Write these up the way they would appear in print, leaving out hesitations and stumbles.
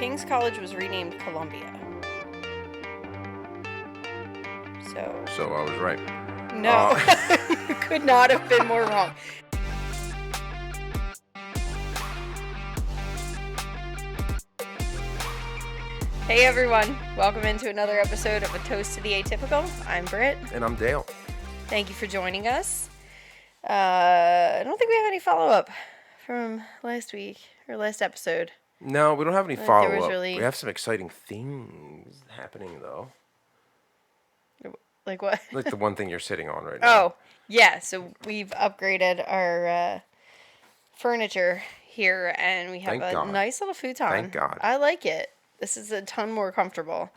King's College was renamed Columbia. So I was right. No, you could not have been more wrong. Hey everyone, welcome into another episode of A Toast to the Atypical. I'm Brit. And I'm Dale. Thank you for joining us. I don't think we have any follow-up from last week, or last episode. No, we don't have any follow-up. Really... We have some exciting things happening, though. Like what? Like the one thing you're sitting on right now. Oh, yeah. So we've upgraded our furniture here, and we have nice little futon. Thank God. I like it. This is a ton more comfortable.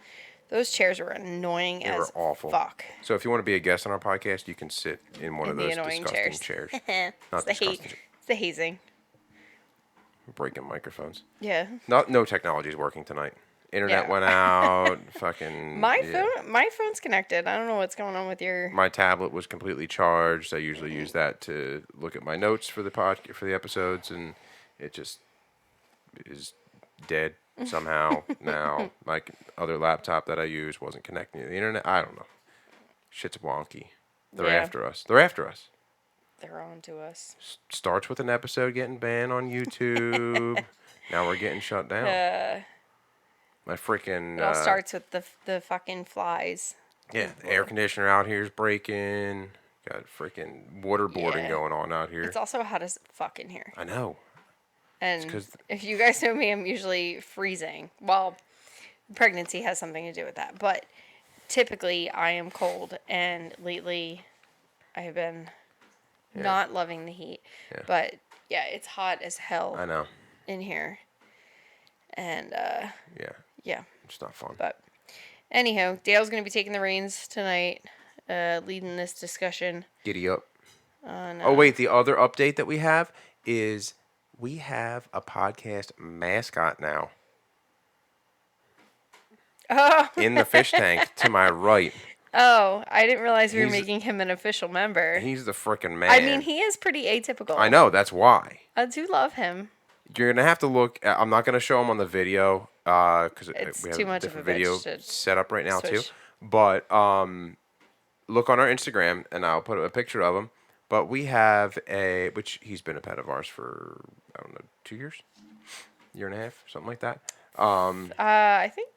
Those chairs were annoying They were awful. Fuck. So if you want to be a guest on our podcast, you can sit in one of those disgusting chairs. Not disgusting. It's the hazing. Breaking microphones. Yeah. No technology is working tonight. Internet went out. Fucking. My phone's connected. I don't know what's going on with your. My tablet was completely charged. I usually use that to look at my notes for the episodes, and it just is dead somehow. Now my other laptop that I use wasn't connecting to the internet. I don't know. Shit's wonky. They're after us. They're on to us. Starts with an episode getting banned on YouTube. Now we're getting shut down. My freaking. It all starts with the fucking flies. Yeah, the air conditioner out here is breaking. Got freaking waterboarding going on out here. It's also hot as fuck in here. I know. And if you guys know me, I'm usually freezing. Well, pregnancy has something to do with that. But typically, I am cold. And lately, I have been not loving the heat. Yeah. But, yeah, it's hot as hell. I know. In here. And, yeah. It's not fun. But, anyhow, Dale's going to be taking the reins tonight, leading this discussion. Giddy up. Oh, wait, the other update that we have is... We have a podcast mascot now. Oh. In the fish tank to my right. Oh, I didn't realize we were making him an official member. He's the frickin' man. I mean, he is pretty atypical. I know, that's why. I do love him. You're going to have to look. I'm not going to show him on the video because we have too much a different of a video set up right now too. But look on our Instagram and I'll put a picture of him. But we have which he's been a pet of ours for, I don't know, 2 years? Year and a half? Something like that. I think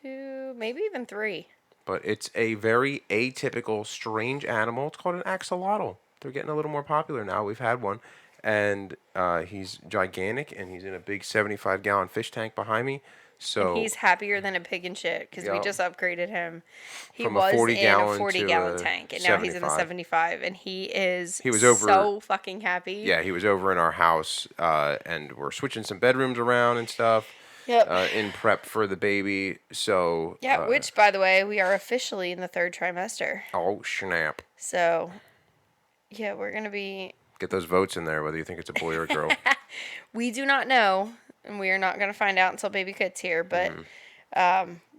2, maybe even 3. But it's a very atypical, strange animal. It's called an axolotl. They're getting a little more popular now. We've had one. And he's gigantic, and he's in a big 75-gallon fish tank behind me. So and he's happier than a pig in shit because we just upgraded him. He was in a 40-gallon tank, and now he's in a 75, and he was over, so fucking happy. Yeah, he was over in our house, and we're switching some bedrooms around and stuff. Yep. In prep for the baby. So yeah, which by the way, we are officially in the 3rd trimester. Oh snap! So yeah, we're gonna be. Get those votes in there, whether you think it's a boy or a girl. We do not know, and we are not going to find out until baby gets here, but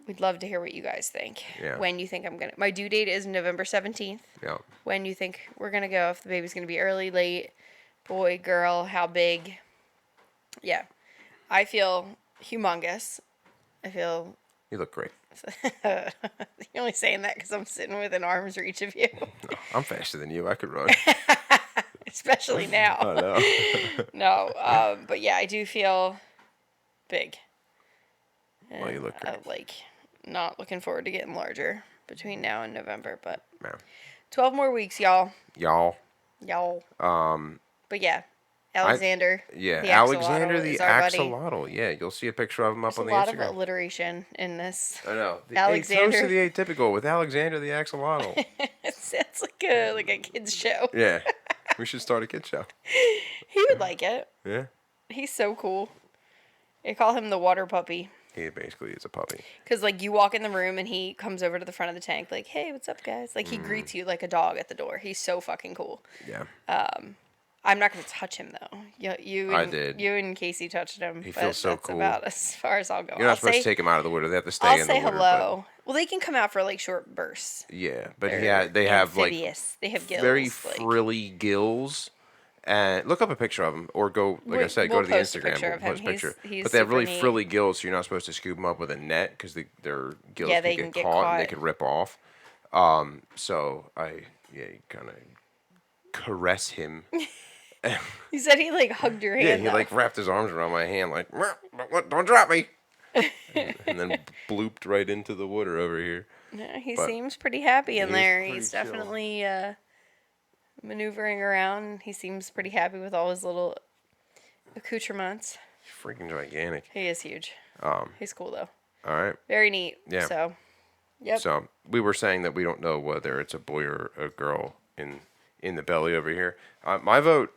we'd love to hear what you guys think. Yeah. When you think I'm going to... My due date is November 17th. Yeah. When you think we're going to go, if the baby's going to be early, late, boy, girl, how big. Yeah. I feel humongous. I feel... You look great. You're only saying that because I'm sitting within arm's reach of you. No, I'm faster than you. I could run. Especially now. I know. No, but yeah, I do feel big. And well, you look great. Like, not looking forward to getting larger between now and November, but 12 Man. more weeks, y'all. Y'all. But yeah, Alexander. Alexander the axolotl. Yeah, you'll see a picture of him up on the Instagram. There's a lot of alliteration in this. I know. Alexander. Toast to the Atypical with Alexander the axolotl. It sounds like a kid's show. Yeah. We should start a kid show. He would like it. Yeah. He's so cool. They call him the water puppy. He basically is a puppy. Because, like, you walk in the room and he comes over to the front of the tank, like, hey, what's up, guys? Like, he greets you like a dog at the door. He's so fucking cool. Yeah. I'm not going to touch him, though. I did. You and Casey touched him. He feels so cool. That's about as far as I'll go. You're not supposed to take him out of the water. They have to stay in the water. I'll say hello. Well, they can come out for, like, short bursts. Yeah, but they have, like, They have gills. very frilly gills. And look up a picture of him, or go, like I said, go We'll to the post a Instagram. picture We'll of him. post a picture. He's But they have super really neat. frilly gills, so you're not supposed to scoop them up with a net because their gills Yeah, could they get can get caught and they caught. could rip off. So I kind of caress him. He said he like hugged your hand. Yeah, he though. like wrapped his arms around my hand, like, don't drop me. and then blooped right into the water over here. Yeah, he But seems pretty happy in he's there. pretty He's chill. definitely maneuvering around. He seems pretty happy with all his little accoutrements. He's freaking gigantic. He is huge. He's cool though. All right. Very neat. Yeah. So, yep. So we were saying that we don't know whether it's a boy or a girl in the belly over here. My vote,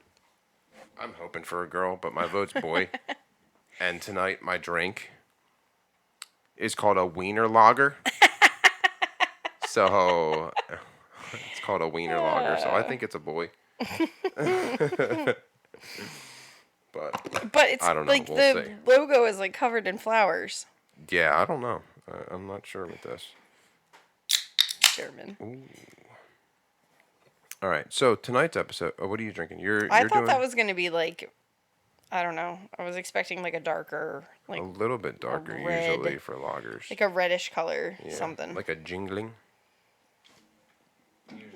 I'm hoping for a girl, but my vote's boy. And tonight my drink is called a wiener lager. So it's called a wiener lager. So I think it's a boy. But it's I don't know. like We'll the see. logo is like covered in flowers. Yeah, I don't know. I'm not sure with this. German. Ooh. All right. So tonight's episode. What are you drinking? I thought that was going to be like, I don't know. I was expecting like a darker, like a little bit darker red, usually for lagers. like a reddish color, Yeah, something. like a jingling.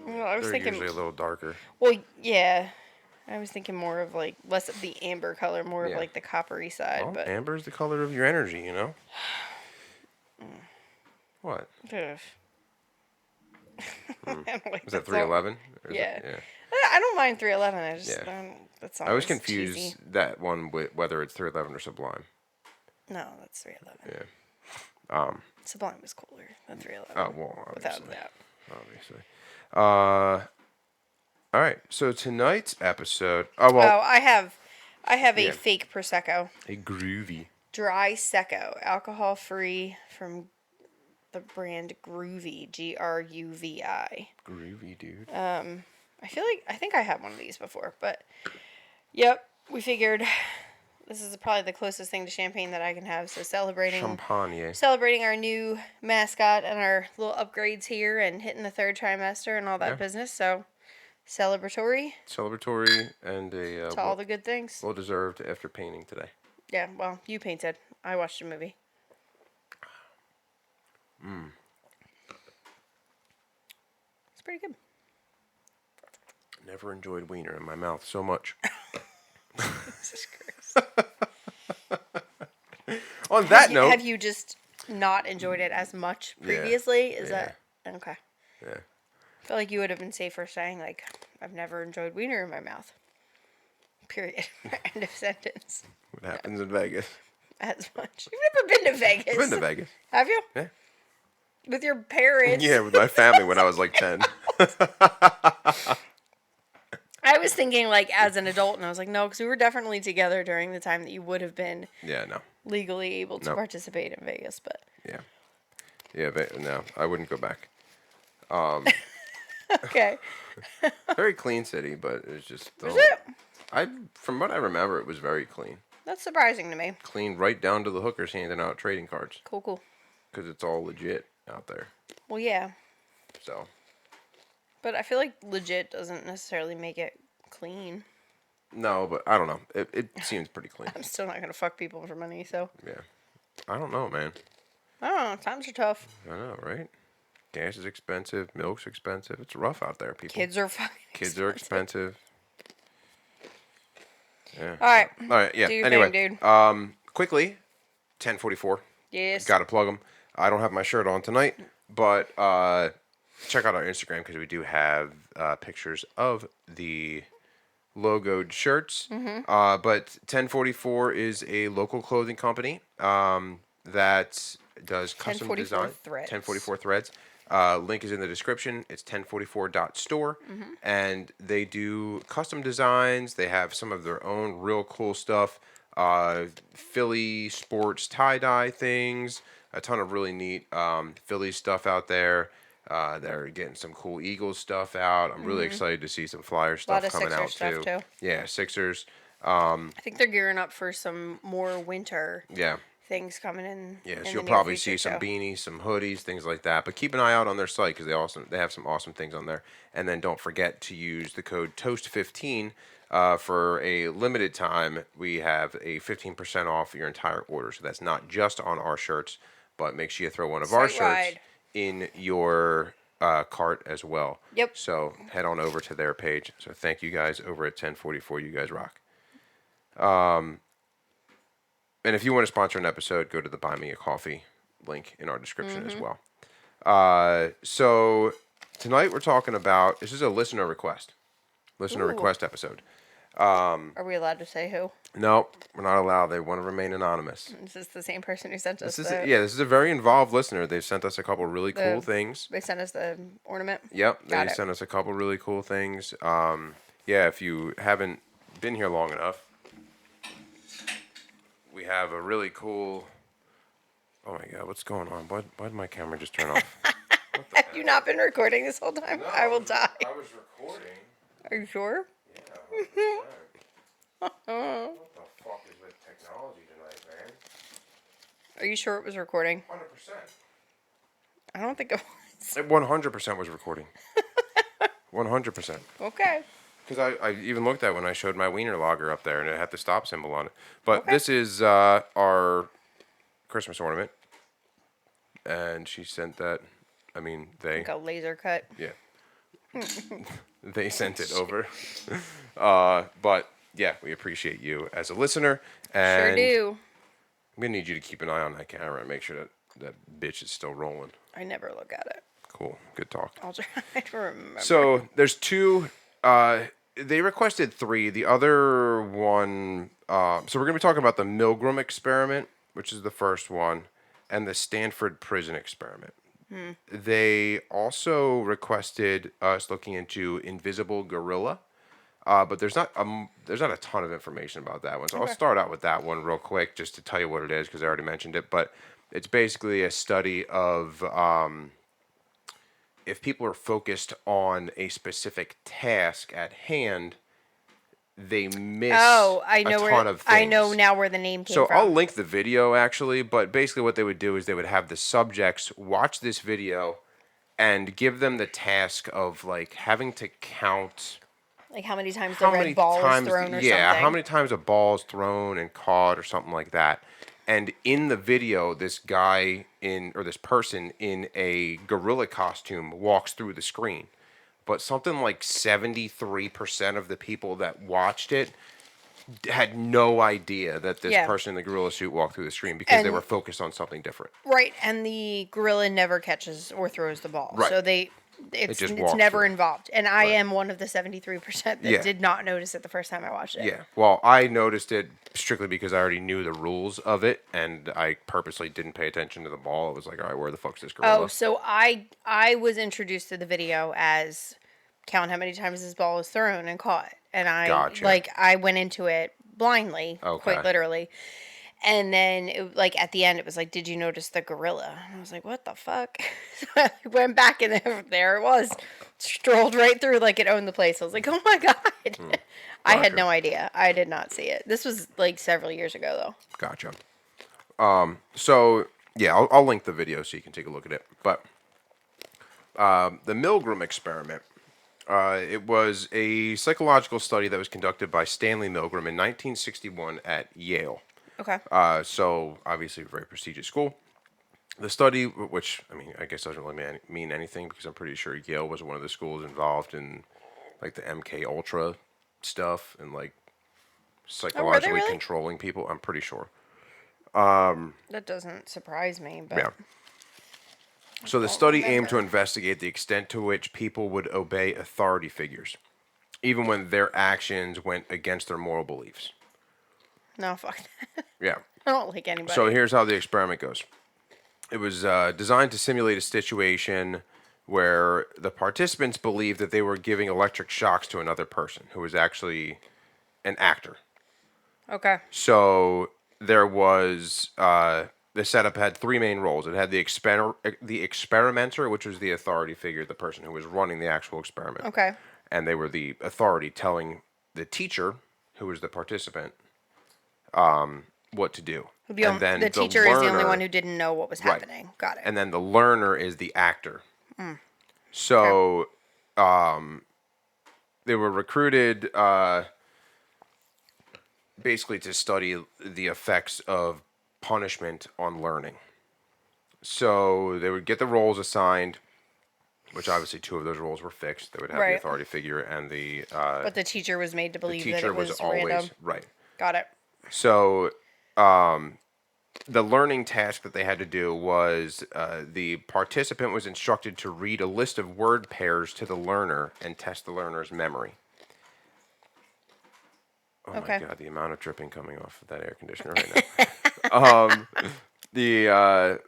Well, I was They're thinking. usually a little darker. Well, yeah. I was thinking more of like less of the amber color, more of Yeah. like the coppery side. Well, but amber is the color of your energy, you know. What? ugh. I don't like Is that song. 311? Yeah. Yeah. I don't mind 311. I just Yeah. don't. That song I was is confused cheesy. that one with whether it's 311 or Sublime. No, that's 311. Yeah. Sublime was cooler than 311. Oh well, without obviously. a doubt. Obviously. All right. So tonight's episode. Oh well. Oh, I have a Yeah. fake prosecco, A groovy. dry secco, alcohol free from the brand Groovy, Gruvi. Groovy, dude. I think I had one of these before, but yep, we figured this is probably the closest thing to champagne that I can have. So celebrating our new mascot and our little upgrades here and hitting the third trimester and all that business. So celebratory and a to all the good things. well deserved after painting today. Yeah, well, you painted. I watched a movie. It's pretty good. Never enjoyed wiener in my mouth so much. Jesus Christ. On that note, Have you just not enjoyed it as much previously? Is that okay? Yeah. I feel like you would have been safer saying like, I've never enjoyed wiener in my mouth. Period. End of sentence. What happens in Vegas? As much. You've never been to Vegas. I've been to Vegas. Have you? Yeah. With your parents? Yeah, with my family when I was like 10. I was thinking like as an adult, and I was like, no, because we were definitely together during the time that you would have been Yeah, no. legally able to participate in Vegas, but Yeah. Yeah, no, I wouldn't go back. okay. Very clean city, but it's just... Is it? From what I remember, it was very clean. That's surprising to me. Clean right down to the hookers handing out trading cards. Cool. Because it's all legit out there. Well, yeah. So... But I feel like legit doesn't necessarily make it clean. No, but I don't know. It seems pretty clean. I'm still not going to fuck people for money, so. Yeah. I don't know, man. I don't know. Times are tough. I know, right? Gas is expensive. Milk's expensive. It's rough out there, people. Kids are fucking Kids are expensive. Yeah. All right. All right, yeah. Do your Anyway, thing, dude. Quickly, 10:44. Yes. Got to plug them. I don't have my shirt on tonight, but check out our Instagram because we do have pictures of the logoed shirts. Mm-hmm. But 1044 is a local clothing company that does custom 1044 design. Threads. 1044 Threads. Link is in the description. It's 1044.store. Mm-hmm. And they do custom designs. They have some of their own real cool stuff. Philly sports tie-dye things. A ton of really neat Philly stuff out there. They're getting some cool Eagles stuff out. I'm really excited to see some Flyer stuff coming out Sixers stuff, too. Yeah, Sixers. I think they're gearing up for some more winter Yeah. things coming in. Yeah, in so the you'll near probably future, see some so. beanies, some hoodies, things like that. But keep an eye out on their site because they have some awesome things on there. And then don't forget to use the code TOAST15 For a limited time, we have a 15% off your entire order. So that's not just on our shirts, but make sure you throw one of our shirts in your cart as well. Yep. So head on over to their page. So thank you guys over at 1044. You guys rock. And if you want to sponsor an episode, go to the Buy Me a Coffee link in our description as well. So tonight we're talking about, this is a listener request episode. Are we allowed to say who? No, we're not allowed. They want to remain anonymous. Is this the same person who sent us This is a very involved listener. They've sent us a couple really cool things. They sent us the ornament? Yep, they sent us a couple really cool things. If you haven't been here long enough, we have a really cool... Oh my God, what's going on? Why did my camera just turn off? Have you not been recording this whole time? No, I will die. I was recording. Are you sure? Yeah, 100%. What the fuck is with technology tonight, man? Are you sure it was recording? 100%. I don't think it was. It 100% was recording. 100%. Okay. Because I even looked at when I showed my wiener logger up there and it had the stop symbol on it. But this is our Christmas ornament. And she sent that. I mean, they. Like a laser cut. Yeah. They sent it over. But yeah, we appreciate you as a listener. And sure do. I'm going to need you to keep an eye on that camera and make sure that bitch is still rolling. I never look at it. Cool. Good talk. I'll try to remember. So there's two. They requested three. The other one. So we're going to be talking about the Milgram experiment, which is the first one, and the Stanford prison experiment. They also requested us looking into invisible gorilla, but there's not a ton of information about that one. So I'll start out with that one real quick just to tell you what it is because I already mentioned it. But it's basically a study of if people are focused on a specific task at hand, they miss I know a ton of things. I know now where the name came from. So I'll link the video actually, but basically what they would do is they would have the subjects watch this video and give them the task of like having to count like how many times the red ball is thrown or something. Yeah, how many times a ball is thrown and caught or something like that. And in the video, this person in a gorilla costume walks through the screen. But something like 73% of the people that watched it had no idea that this person in the gorilla suit walked through the screen because they were focused on something different. Right, and the gorilla never catches or throws the ball. Right. So it's never involved. And I am one of the 73% that did not notice it the first time I watched it. Yeah. Well, I noticed it strictly because I already knew the rules of it, and I purposely didn't pay attention to the ball. It was like, all right, where the fuck's this gorilla? Oh, so I was introduced to the video as count how many times this ball is thrown and caught. And I went into it blindly, quite literally. And then, at the end, it was like, did you notice the gorilla? And I was like, what the fuck? So I went back, and there it was. Strolled right through like it owned the place. I was like, oh, my God. I had no idea. I did not see it. This was, several years ago, though. Gotcha. I'll link the video so you can take a look at it. But the Milgram experiment, it was a psychological study that was conducted by Stanley Milgram in 1961 at Yale. Okay. So obviously a very prestigious school. The study, which I guess doesn't really mean anything because I'm pretty sure Yale was one of the schools involved in the MK Ultra stuff and psychologically controlling people. I'm pretty sure. That doesn't surprise me, but yeah. So the study aimed to investigate the extent to which people would obey authority figures, even when their actions went against their moral beliefs. No, fuck that. Yeah. I don't like anybody. So here's how the experiment goes. It was designed to simulate a situation where the participants believed that they were giving electric shocks to another person who was actually an actor. Okay. So there was the setup had three main roles. It had the experimenter, which was the authority figure, the person who was running the actual experiment. Okay. And they were the authority telling the teacher, who was the participant, what to do. And then the teacher is the only one who didn't know what was happening. Right. Got it. And then the learner is the actor. So they were recruited basically to study the effects of punishment on learning. So they would get the roles assigned, which obviously 2 of those roles were fixed. They would have the Right. authority figure and the But the teacher was made to believe that teacher it was was always random. right. Got it. So the learning task that they had to do was the participant was instructed to read a list of word pairs to the learner and test the learner's memory. Oh Okay. my God, the amount of dripping coming off of that air conditioner right now. The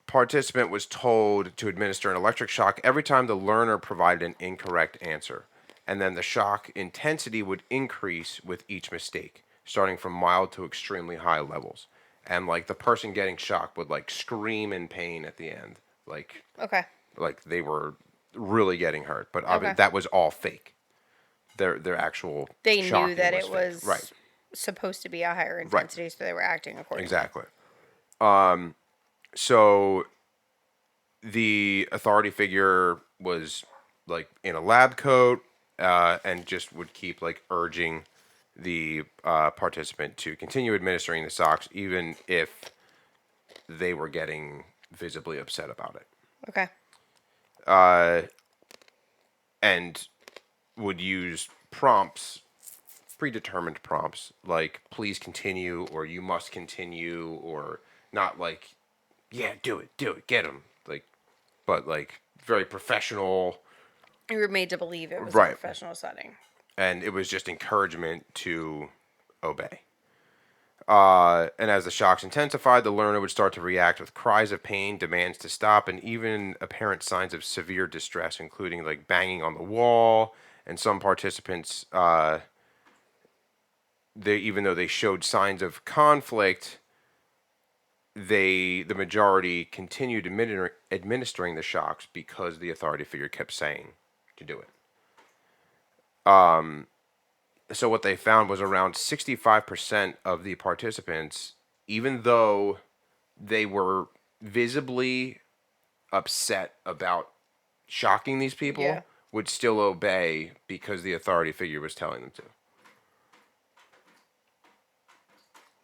participant was told to administer an electric shock every time the learner provided an incorrect answer. And then the shock intensity would increase with each mistake, starting from mild to extremely high levels. And like the person getting shocked would like scream in pain at the end, Okay. like they were really getting hurt. But Okay. that was all fake. Their actual They knew shocking that was it fake. was Right. supposed to be a higher intensity, so they were acting accordingly. Exactly. So the authority figure was like in a lab coat and just would keep like urging the participant to continue administering the socks even if they were getting visibly upset about it, Okay. and would use prompts, predetermined prompts like please continue or you must continue, or not like yeah do it get him, like, but like very professional. You were made to believe it was Right. a professional setting. And it was just encouragement to obey. And as the shocks intensified, the learner would start to react with cries of pain, demands to stop, and even apparent signs of severe distress, including like banging on the wall. And some participants, they even though they showed signs of conflict, the majority continued administering the shocks because the authority figure kept saying to do it. So what they found was around 65% of the participants, even though they were visibly upset about shocking these people, Yeah. would still obey because the authority figure was telling them to.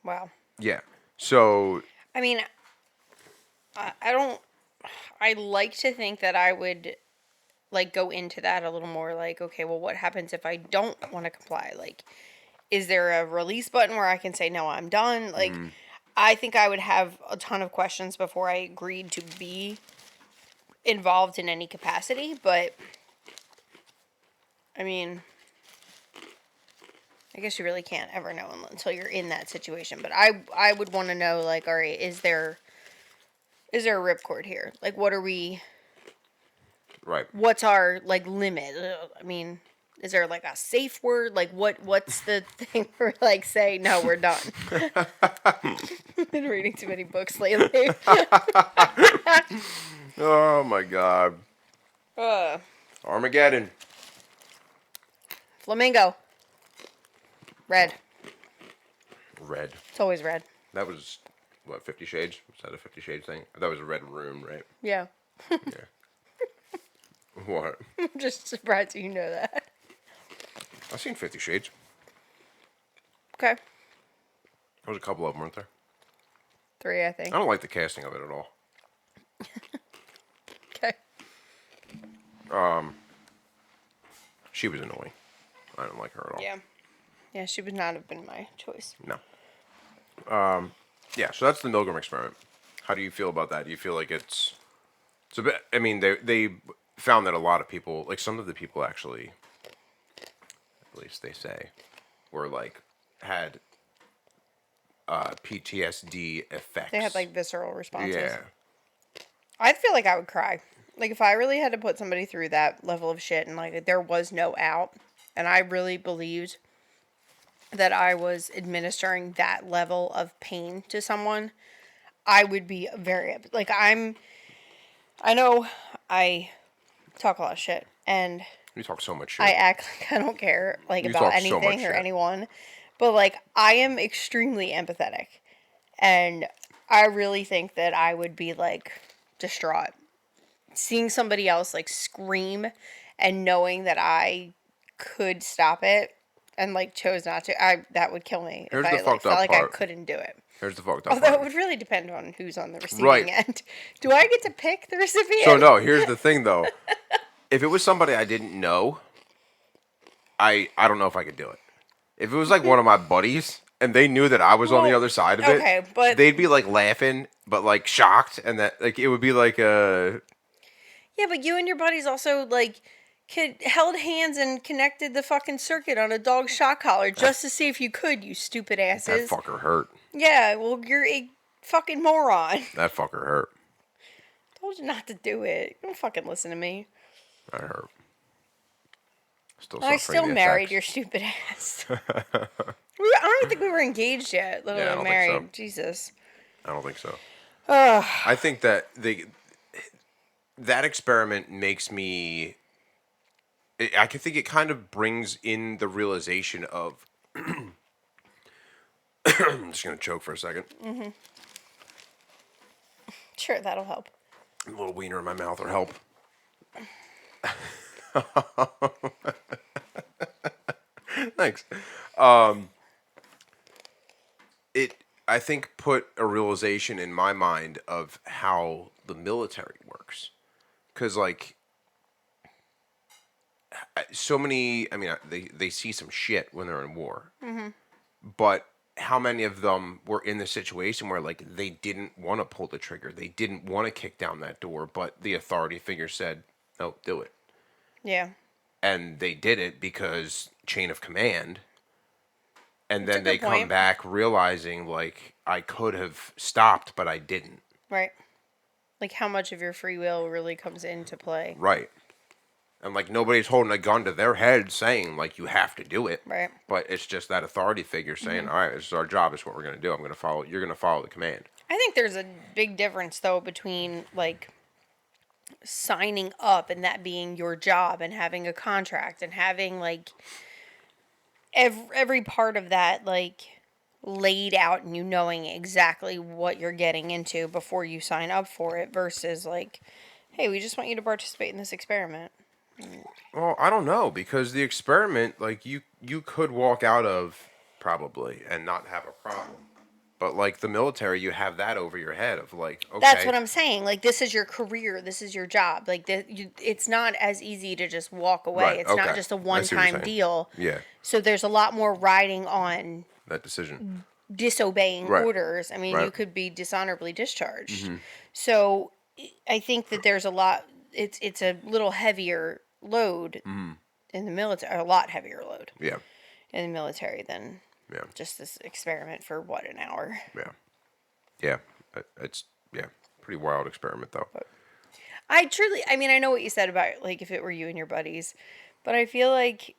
Wow. Yeah. So, I mean, I don't. I like to think that I would like go into that a little more. Like, okay, well, what happens if I don't want to comply? Like, is there a release button where I can say no, I'm done? Like, I think I would have a ton of questions before I agreed to be involved in any capacity. But I mean, I guess you really can't ever know until you're in that situation. But I would want to know, like, all right, is there a ripcord here? Like, what are we? right. What's our like limit? I mean, is there like a safe word? Like, what's the thing where like say no, we're done? I've been reading too many books lately. Oh my God. Armageddon. Flamingo. Red. Red. It's always red. That was, what, 50 Shades? Was that a 50 Shades thing? That was a red room, right? Yeah. Yeah. What? I'm just surprised you know that. I've seen 50 Shades. Okay. There was a couple of them, weren't there? 3, I think. I don't like the casting of it at all. Okay. She was annoying. I don't like her at all. Yeah. Yeah, she would not have been my choice. No. Yeah, so that's the Milgram experiment. How do you feel about that? Do you feel like it's a bit, I mean, they found that a lot of people, like some of the people actually, at least they say, were like, had PTSD effects. They had like visceral responses. Yeah. I feel like I would cry. Like if I really had to put somebody through that level of shit and like there was no out and I really believed that I was administering that level of pain to someone, I would be very like I know I talk a lot of shit and You talk so much shit. I act like I don't care like You about talk so much anything or shit. anyone. But like I am extremely empathetic and I really think that I would be like distraught seeing somebody else like scream and knowing that I could stop it. and like chose not to, that would kill me Here's if the I like fucked up felt like I part. couldn't do it. Here's the fucked up Although part. it would really depend on who's on the receiving Right. end. Do I get to pick the recipient? So no, here's the thing though. If it was somebody I didn't know, I don't know if I could do it. If it was like one of my buddies and they knew that I was on the other side of it, okay, but they'd be like laughing but like shocked, and that like it would be like a yeah, but you and your buddies also like held hands and connected the fucking circuit on a dog shock collar just to see if you could, you stupid that asses. fucker hurt. Yeah, well, you're a fucking moron. That fucker hurt. Told you not to do it. Don't fucking listen to me. That hurt. I still married your stupid ass. I don't even think we were engaged yet, let alone married. So. Jesus. I don't think so. I think that that experiment makes me. I can think it kind of brings in the realization of. I'm just gonna choke for a second. Mm-hmm. Sure, that'll help. A little wiener in my mouth will help. Thanks. I think put a realization in my mind of how the military works, because like so many. I mean, they see some shit when they're in war, but how many of them were in the situation where like they didn't want to pull the trigger, they didn't want to kick down that door, but the authority figure said, "No, do it." Yeah. And they did it because chain of command. And then they come back realizing, like, I could have stopped, but I didn't. Right. Like, how much of your free will really comes into play. Right. And, like, nobody's holding a gun to their head saying, like, you have to do it. Right. But it's just that authority figure saying, all right, this is our job, this is what we're going to do. You're going to follow the command. I think there's a big difference, though, between, like, signing up and that being your job and having a contract and having, like... Every part of that, like, laid out and you knowing exactly what you're getting into before you sign up for it versus, like, hey, we just want you to participate in this experiment. Well, I don't know, because the experiment, like, you could walk out of, probably, and not have a problem. But, like, the military, you have that over your head of, like, okay. That's what I'm saying. Like, this is your career. This is your job. Like, it's not as easy to just walk away. Right, it's not just a one-time deal. Yeah. So there's a lot more riding on... that decision. Disobeying orders. I mean, you could be dishonorably discharged. Mm-hmm. So I think that there's a lot... It's a little heavier load in the military. A lot heavier load. Yeah. In the military than... Yeah. Just this experiment for, what, an hour? Yeah. Yeah. It's, pretty wild experiment, though. But I mean, I know what you said about, like, if it were you and your buddies, but I feel like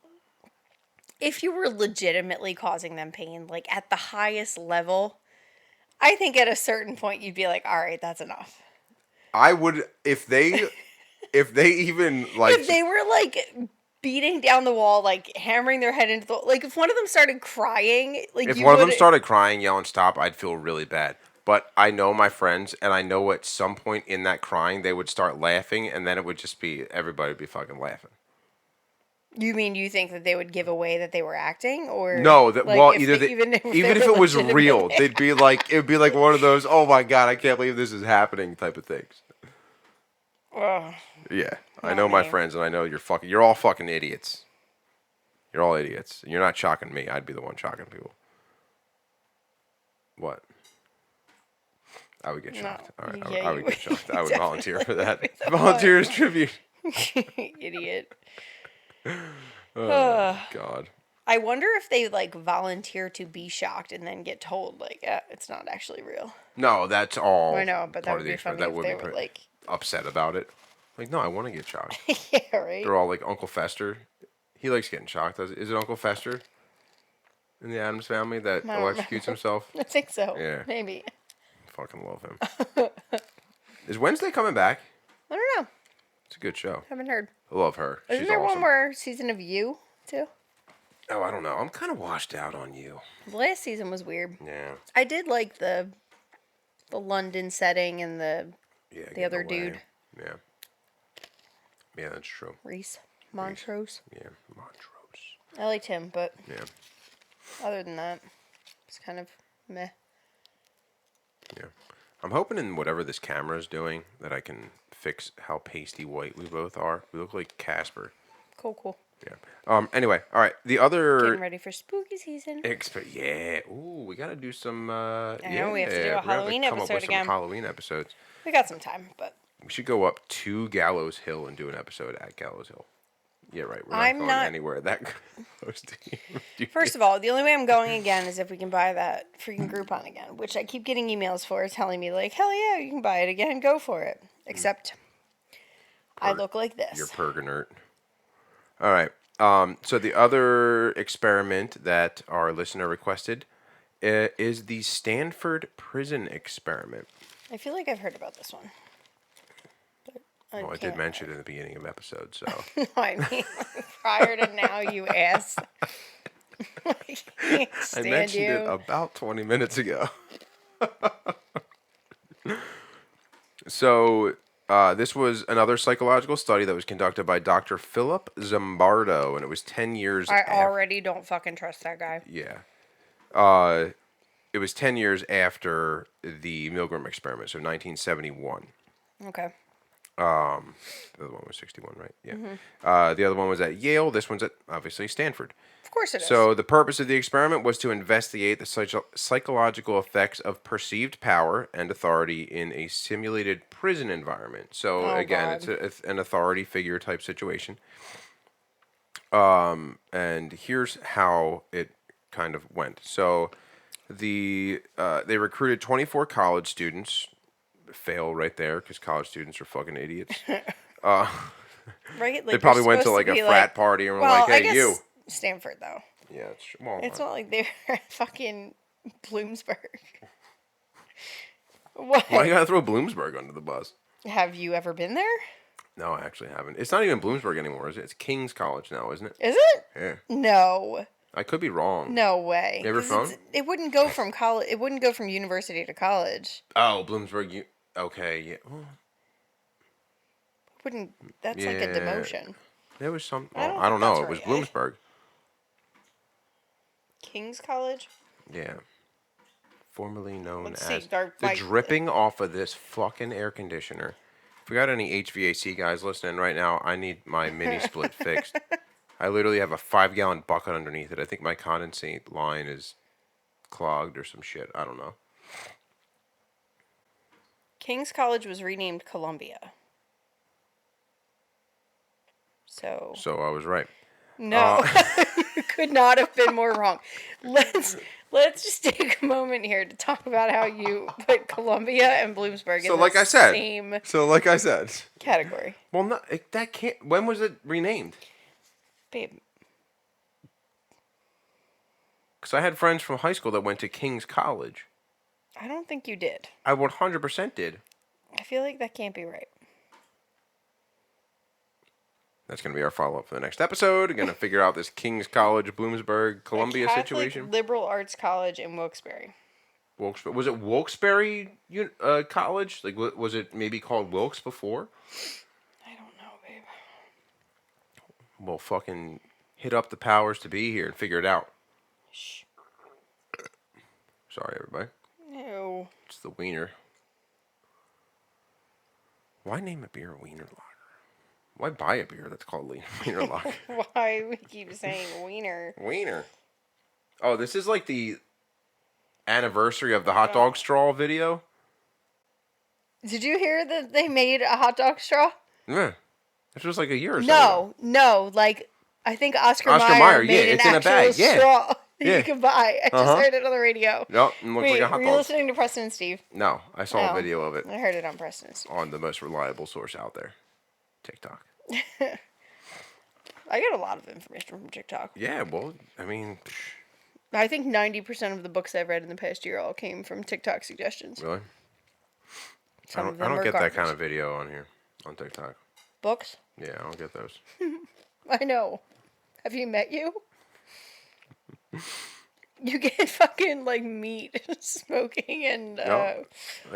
if you were legitimately causing them pain, like, at the highest level, I think at a certain point you'd be like, all right, that's enough. I would, if they even, like... If they were, like... beating down the wall, like, hammering their head into the... Like, if one of them started crying, like, if one of them started crying, yelling, stop, I'd feel really bad. But I know my friends, and I know at some point in that crying, they would start laughing, and then it would just be... everybody would be fucking laughing. You mean you think that they would give away that they were acting? Or... No, that, like, well, even if it was real, they'd be like... It would be like one of those, oh my god, I can't believe this is happening type of things. Yeah, I know my friends, and I know you're all fucking idiots. You're all idiots. You're not shocking me. I'd be the one shocking people. What? I would get shocked. All right, I would get shocked. I would volunteer for that. Volunteer as tribute. Idiot. Oh, God. I wonder if they, like, volunteer to be shocked and then get told, like, it's not actually real. No, that's all. I know, but that would be funny if they were, like... upset about it. Like, no, I want to get shocked. Yeah, right. They're all like, Uncle Fester. He likes getting shocked. Is it Uncle Fester in the Addams Family that electrocutes himself? I think so. Yeah. Maybe. Fucking love him. Is Wednesday coming back? I don't know. It's a good show. Haven't heard. I love her. Isn't there awesome. One more season of You, too? Oh, I don't know. I'm kind of washed out on You. The last season was weird. Yeah. I did like the London setting and the other dude. Yeah. Yeah, that's true. Reese. Montrose. Yeah, Montrose. I liked him, but Yeah. other than that, it's kind of meh. Yeah. I'm hoping in whatever this camera is doing that I can fix how pasty white we both are. We look like Casper. Cool. Yeah. Anyway, all right. The other Getting ready for spooky season. yeah. Ooh, we gotta do some. I know we have to do a Halloween come up episode with again. some Halloween episodes. We got some time, but We should go up to Gallows Hill and do an episode at Gallows Hill. Yeah, right. We're not going anywhere that close to you. First of all, the only way I'm going again is if we can buy that freaking Groupon again, which I keep getting emails for telling me, like, hell yeah, you can buy it again, go for it. Except I look like this. You're purganert. All right. So the other experiment that our listener requested is the Stanford Prison Experiment. I feel like I've heard about this one. Well, I did mention it in the beginning of the episode, so. No, I mean, prior to now, you ass. I mentioned it about 20 minutes ago. So, this was another psychological study that was conducted by Dr. Philip Zimbardo, and it was 10 years I already don't fucking trust that guy. Yeah. It was 10 years after the Milgram experiment, so 1971. Okay. The other one was 61, right? Yeah. The other one was at Yale. This one's at, obviously, Stanford. Of course it is. So the purpose of the experiment was to investigate the psychological effects of perceived power and authority in a simulated prison environment. So, it's an authority figure type situation. And here's how it kind of went. So they recruited 24 college students. Fail right there because college students are fucking idiots. Right? Like they probably went to like a frat party and were like, "Hey, I guess you." Stanford though. Yeah, it's not like they're at fucking Bloomsburg. What? Why you gotta throw Bloomsburg under the bus? Have you ever been there? No, I actually haven't. It's not even Bloomsburg anymore, is it? It's King's College now, isn't it? Is it? Yeah. No. I could be wrong. No way. You ever phone? It wouldn't go from college. It wouldn't go from university to college. Oh, Bloomsburg. Okay, yeah. Well, wouldn't. That's like a demotion. There was some. I don't know. It was Bloomsburg. King's College? Yeah. Formerly known as the dripping off of this fucking air conditioner. If we got any HVAC guys listening right now, I need my mini split fixed. I literally have a 5-gallon bucket underneath it. I think my condensate line is clogged or some shit. I don't know. King's College was renamed Columbia. So I was right. No, you could not have been more wrong. Let's just take a moment here to talk about how you put Columbia and Bloomsburg in the same category. Well, no, that can't. When was it renamed? Babe. Because I had friends from high school that went to King's College. I don't think you did. I 100% did. I feel like that can't be right. That's going to be our follow-up for the next episode. We're going to figure out this King's College, Bloomsburg, Columbia situation. Liberal Arts College in Wilkes-Barre. Was it Wilkes-Barre College? Like, was it maybe called Wilkes before? I don't know, babe. Well, fucking hit up the powers to be here and figure it out. Shh. Sorry, everybody. No. It's the wiener. Why name a beer Wiener Lager? Why buy a beer that's called Wiener Lager? Why we keep saying wiener? Wiener. Oh, this is like the anniversary of the hot dog straw video. Did you hear that they made a hot dog straw? Yeah. This was like a year or so. No. Like, I think Oscar Mayer made an actual straw that you can buy. I just heard it on the radio. Nope, it looks like a hot dog. Were you listening to Preston and Steve? No, I saw a video of it. I heard it on Preston and Steve. On the most reliable source out there, TikTok. I get a lot of information from TikTok. Yeah, well, I mean... I think 90% of the books I've read in the past year all came from TikTok suggestions. Really? I don't get that kind of video on here, on TikTok. Books? Yeah, I don't get those. I know. Have you met you? You get fucking, like, meat smoking and, I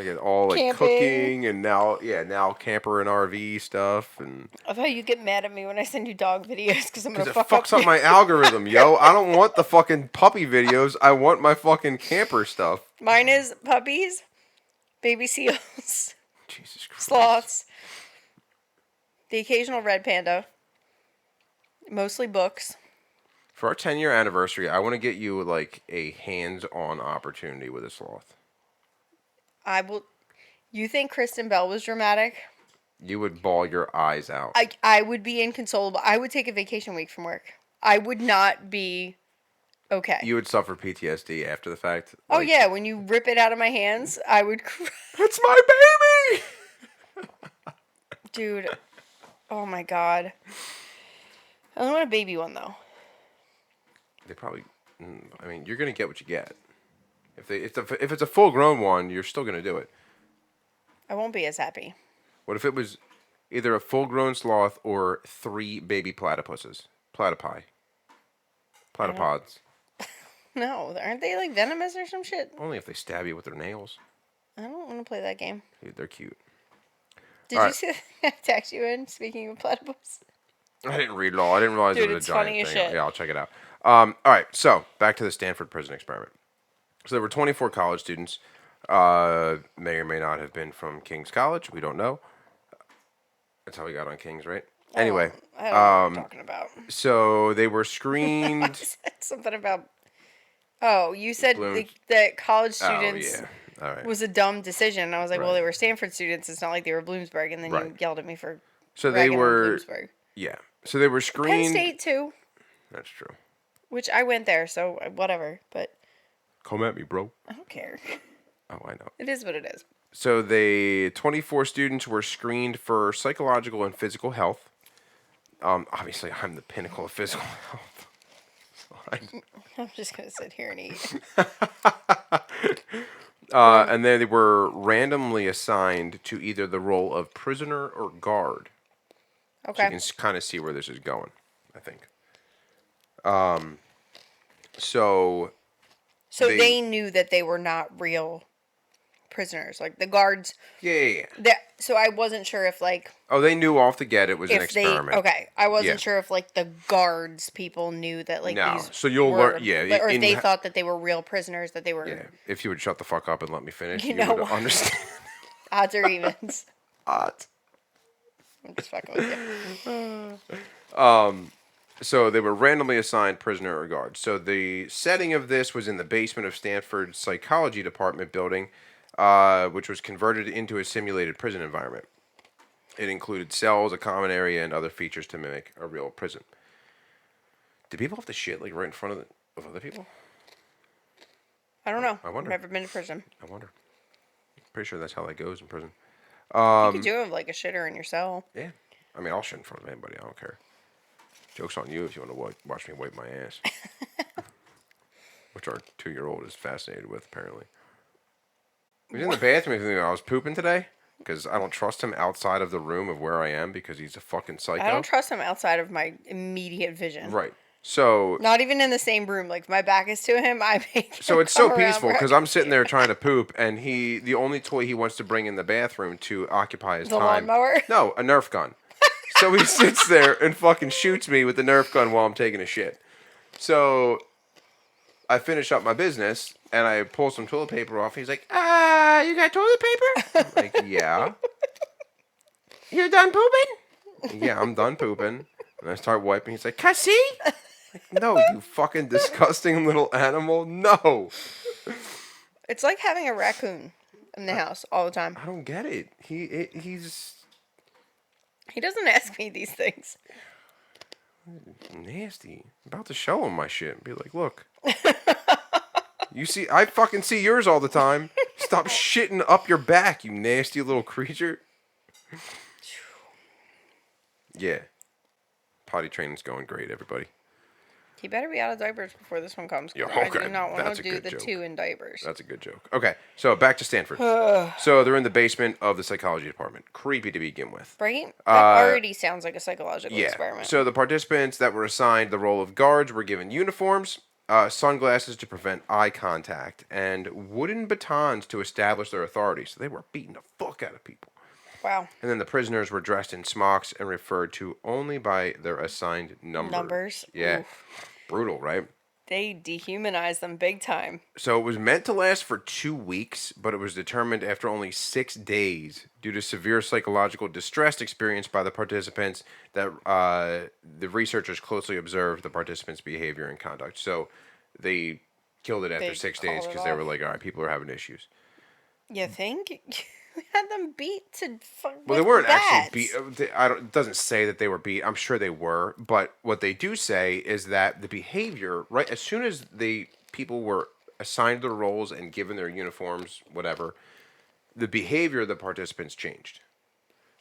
get all, like, camping. cooking and now camper and RV stuff. And I thought you get mad at me when I send you dog videos because I'm going to because it fuck fucks up my algorithm, yo. I don't want the fucking puppy videos. I want my fucking camper stuff. Mine is puppies, baby seals, Jesus Christ. sloths, the occasional red panda, mostly books. For our 10-year anniversary, I want to get you, like, a hands-on opportunity with a sloth. I will. You think Kristen Bell was dramatic? You would bawl your eyes out. I would be inconsolable. I would take a vacation week from work. I would not be okay. You would suffer PTSD after the fact. Oh, yeah. When you rip it out of my hands, I would cry. It's my baby! Dude. Oh, my God. I only want a baby one, though. They probably... I mean, you're going to get what you get. If it's a full-grown one, you're still going to do it. I won't be as happy. What if it was either a full-grown sloth or 3 baby platypuses? Platypi. Platypods. No, aren't they like venomous or some shit? Only if they stab you with their nails. I don't want to play that game. Dude, they're cute. Did you see the thing I tagged you in, speaking of platypus? I didn't read it all. I didn't realize Dude, it was it's a giant funny as thing. shit. Yeah, I'll check it out. All right, so back to the Stanford prison experiment. So there were 24 college students. May or may not have been from King's College. We don't know. That's how we got on King's, right? Anyway. I don't know what you're talking about. So they were screened. I said something about... Oh, you said that college students All right. was a dumb decision. I was like, well, they were Stanford students. It's not like they were Bloomsburg. And then you yelled at me for they were... Bloomsburg. Yeah. So they were screened... Penn State, too. That's true. Which I went there, so whatever. But come at me, bro. I don't care. Oh, I know. It is what it is. So 24 students were screened for psychological and physical health. Obviously, I'm the pinnacle of physical health. I'm just going to sit here and eat. And then they were randomly assigned to either the role of prisoner or guard. Okay. So you can kind of see where this is going, I think. So they knew that they were not real prisoners, like the guards. Yeah. So I wasn't sure if like. Oh, they knew off the get it was an experiment. I wasn't sure if like the guards people knew that like no. these. So you'll learn. Yeah. Or if they thought that they were real prisoners, that they were. Yeah. If you would shut the fuck up and let me finish, you would understand. Odds or evens. Odds. I'm just fucking with you. So they were randomly assigned prisoner or guard. So the setting of this was in the basement of Stanford's psychology department building, which was converted into a simulated prison environment. It included cells, a common area, and other features to mimic a real prison. Did people have to shit like right in front of other people? I don't know. I wonder. I've never been to prison. I wonder. Pretty sure that's how that goes in prison. You could do it like a shitter in your cell. Yeah. I mean, I'll shit in front of anybody. I don't care. Joke's on you if you want to watch me wipe my ass. Which our 2-year-old is fascinated with, apparently. He was in the bathroom with me when I was pooping today. Because I don't trust him outside of the room of where I am because he's a fucking psycho. I don't trust him outside of my immediate vision. Right. So... Not even in the same room. Like, if my back is to him, I make him So it's so come around peaceful because I'm sitting there trying to poop and the only toy he wants to bring in the bathroom to occupy his the time... lawnmower? No, a Nerf gun. So he sits there and fucking shoots me with the Nerf gun while I'm taking a shit. So I finish up my business and I pull some toilet paper off. He's like, you got toilet paper? I'm like, yeah. You're done pooping? Yeah, I'm done pooping. And I start wiping. He's like, Cassie? Like, no, you fucking disgusting little animal. No. It's like having a raccoon in the house all the time. I don't get it. He's... He doesn't ask me these things. Nasty. I'm about to show him my shit and be like, look. You see, I fucking see yours all the time. Stop shitting up your back, you nasty little creature. Yeah. Potty training's going great, everybody. He better be out of diapers before this one comes. Yeah, I okay. do not want That's to a do good the joke. 2 in diapers. That's a good joke. Okay, so back to Stanford. So they're in the basement of the psychology department. Creepy to begin with. Right? That already sounds like a psychological experiment. So the participants that were assigned the role of guards were given uniforms. sunglasses to prevent eye contact, and wooden batons to establish their authority. So they were beating the fuck out of people. Wow. And then the prisoners were dressed in smocks and referred to only by their assigned numbers. Yeah. Oof. Brutal, right? They dehumanized them big time. So it was meant to last for 2 weeks, but it was determined after only 6 days, due to severe psychological distress experienced by the participants, that the researchers closely observed the participants' behavior and conduct. So they killed it after They 6 days called it because they were off. like, all right, people are having issues. You think? We had them beat to fuck. Well, they weren't actually beat. It doesn't say that they were beat. I'm sure they were, but what they do say is that the behavior, right as soon as the people were assigned their roles and given their uniforms, whatever, the behavior of the participants changed.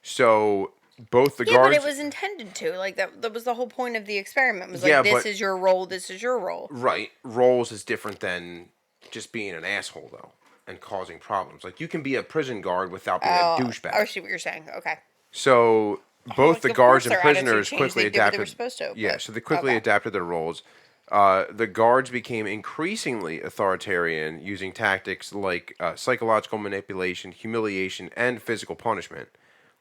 So both the Yeah, guards. but it was intended to. Like that was the whole point of the experiment. It was Yeah, like, this but- is your role. This is your role. Right, roles is different than just being an asshole, though, and causing problems. Like, you can be a prison guard without being a douchebag. I see what you're saying. Okay. So both like, the of guards course and their attitude prisoners changed. quickly They did what they adapted. were supposed to, Yeah, but- so they quickly okay. adapted their roles. The guards became increasingly authoritarian, using tactics like psychological manipulation, humiliation, and physical punishment.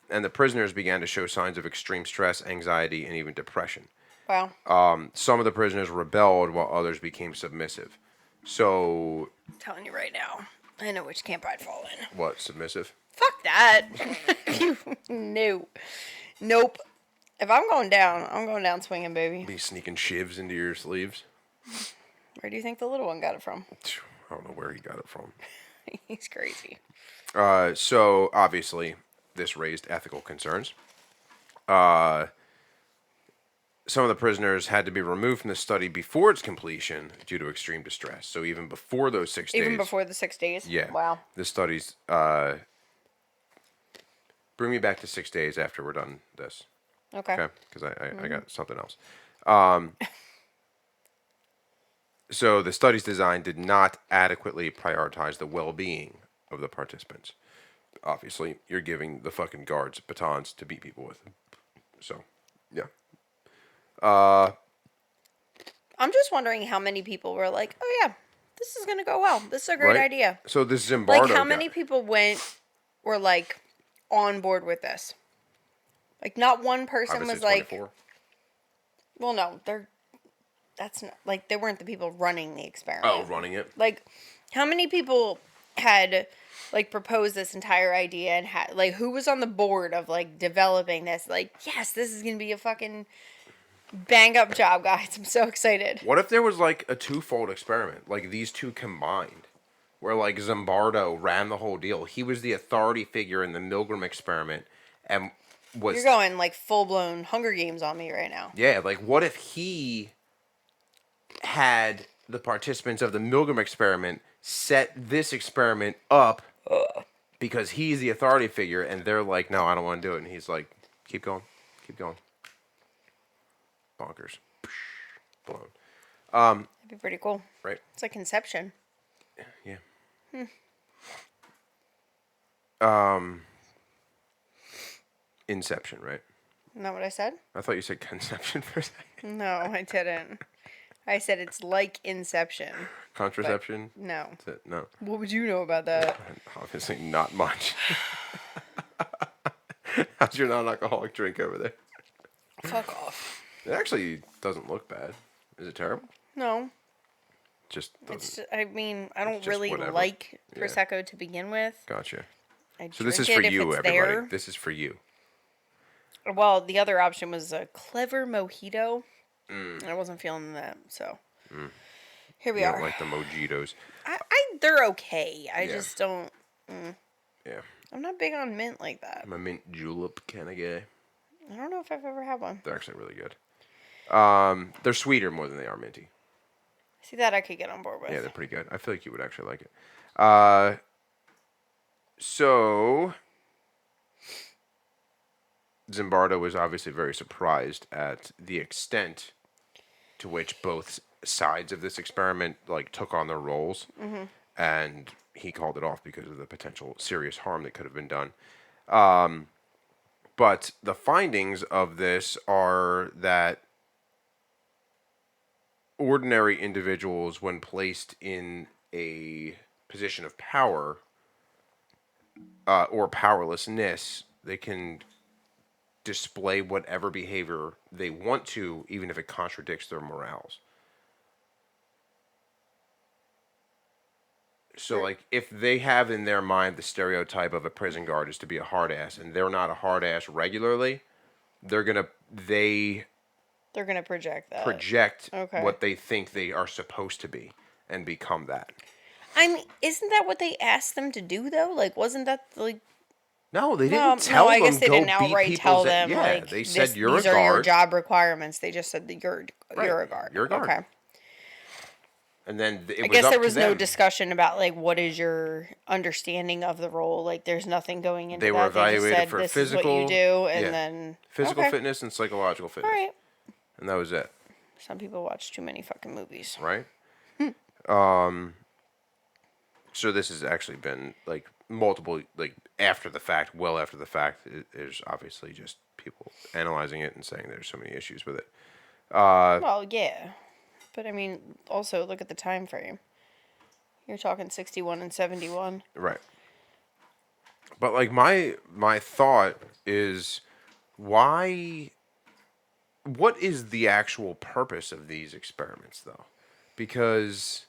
And the prisoners began to show signs of extreme stress, anxiety, and even depression. Wow. Some of the prisoners rebelled, while others became submissive. So, I'm telling you right now, I know which camp I'd fall in. what, submissive? Fuck that. No. Nope. If I'm going down swinging, baby. Be sneaking shivs into your sleeves? Where do you think the little one got it from? I don't know where he got it from. He's crazy. So, obviously, this raised ethical concerns. Some of the prisoners had to be removed from the study before its completion due to extreme distress. So even before those 6 days. Even before the 6 days? Yeah. Wow. The studies. Bring me back to 6 days after we're done this. Okay. Okay? Because I got something else. So the study's design did not adequately prioritize the well-being of the participants. Obviously, you're giving the fucking guards batons to beat people with. So, yeah. I'm just wondering how many people were like, oh yeah, this is going to go well. This is a great Right? idea. So this Zimbardo Like, how guy- many people were like on board with this? Like, not one person Obviously was like, 24. well, no, that's not, like, they weren't the people running the experiment. Oh, running it? Like, how many people had, like, proposed this entire idea and had, like, who was on the board of, like, developing this? Like, yes, this is going to be a fucking bang up job, guys. I'm so excited. What if there was, like, a twofold experiment? Like, these two combined. Where, like, Zimbardo ran the whole deal. He was the authority figure in the Milgram experiment and was... You're going, like, full-blown Hunger Games on me right now. Yeah, like, what if he had the participants of the Milgram experiment set this experiment up because he's the authority figure, and they're like, no, I don't want to do it. And he's like, keep going. Keep going. Bonkers. Blown. That'd be pretty cool. Right? It's like Inception. Yeah. Inception, right? Isn't that what I said? I thought you said conception for a second. No, I didn't. I said it's like Inception. Contraception? No. Is it? No. What would you know about that? Obviously not much. How's your non-alcoholic drink over there? Fuck off. It actually doesn't look bad. Is it terrible? No. Just doesn't. I mean, I don't just really whatever. like Yeah. Prosecco to begin with. Gotcha. I So this is drink for it if you, it's everybody. there. This is for you. Well, the other option was a clever mojito. I wasn't feeling that, so here we You are. don't like the mojitos. They're okay. I Yeah. just don't. Yeah. I'm not big on mint like that. I'm a mint julep kind of guy. I don't know if I've ever had one. They're actually really good. They're sweeter more than they are minty. See, that I could get on board with. Yeah, they're pretty good. I feel like you would actually like it. So Zimbardo was obviously very surprised at the extent to which both sides of this experiment like took on their roles, and he called it off because of the potential serious harm that could have been done. But the findings of this are that ordinary individuals, when placed in a position of power or powerlessness, they can display whatever behavior they want to, even if it contradicts their morals. So, like, if they have in their mind the stereotype of a prison guard is to be a hard ass, and they're not a hard ass regularly, they're gonna project that. Okay. What they think they are supposed to be and become that. I mean, isn't that what they asked them to do though? Like, wasn't that like? No, they didn't tell them. I guess they didn't outright tell them. Yeah, like, they said you're a guard. These are your job requirements. They just said that you're a guard. You're a guard. Okay. And then I guess there was no discussion about like what is your understanding of the role. Like, there's nothing going into that. They were evaluated for physical. This is what you do, and then physical fitness and psychological fitness. All right. And that was it. Some people watch too many fucking movies. Right. So this has actually been like multiple, like after the fact, well after the fact. There's obviously just people analyzing it and saying there's so many issues with it. Well, yeah. But I mean, also look at the time frame. You're talking 61 and 71. Right. But like my thought is, what is the actual purpose of these experiments though? Because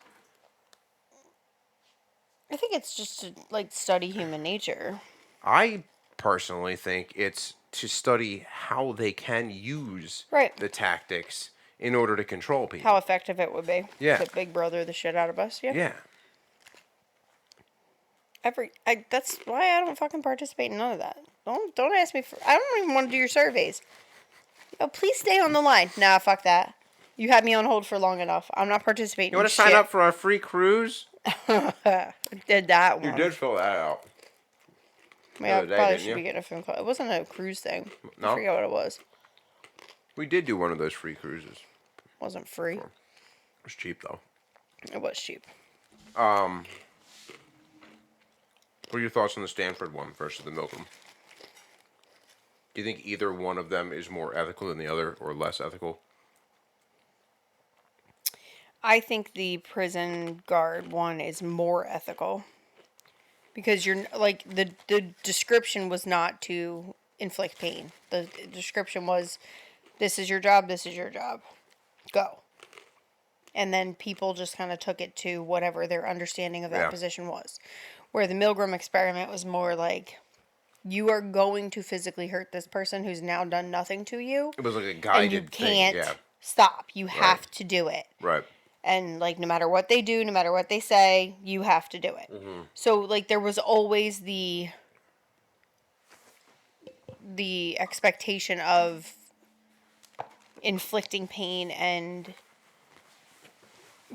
I think it's just to like study human nature. I personally think it's to study how they can use the tactics in order to control people. How effective it would be. Yeah. To Big Brother the shit out of us. Yeah. Yeah. That's why I don't fucking participate in none of that. Don't ask me for. I don't even want to do your surveys. Oh, please stay on the line. Nah, fuck that. You had me on hold for long enough. I'm not participating. You want to sign up for our free cruise? Did that one. You did fill that out. Yeah, I probably should be getting a phone call. It wasn't a cruise thing. No? I forget what it was. We did do one of those free cruises. Wasn't free. It was cheap though. It was cheap. What are your thoughts on the Stanford one versus the Milgram? Do you think either one of them is more ethical than the other or less ethical? I think the prison guard one is more ethical. Because you're like the description was not to inflict pain. The description was, this is your job, this is your job. Go. And then people just kind of took it to whatever their understanding of that position was. Where the Milgram experiment was more like, you are going to physically hurt this person who's now done nothing to you. It was like a guided and you can't thing. Yeah. stop. You have to do it. Right. And like no matter what they do, no matter what they say, you have to do it. Mm-hmm. So like there was always the expectation of inflicting pain and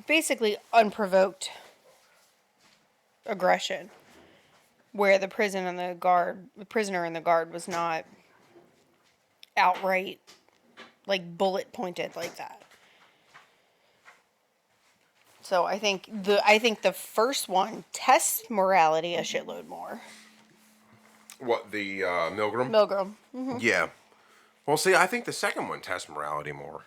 basically unprovoked aggression, where the prisoner and the guard was not outright like bullet pointed like that. So I think the first one tests morality a shitload more. What, the Milgram? Milgram. Mm-hmm. Yeah. Well, see, I think the second one tests morality more.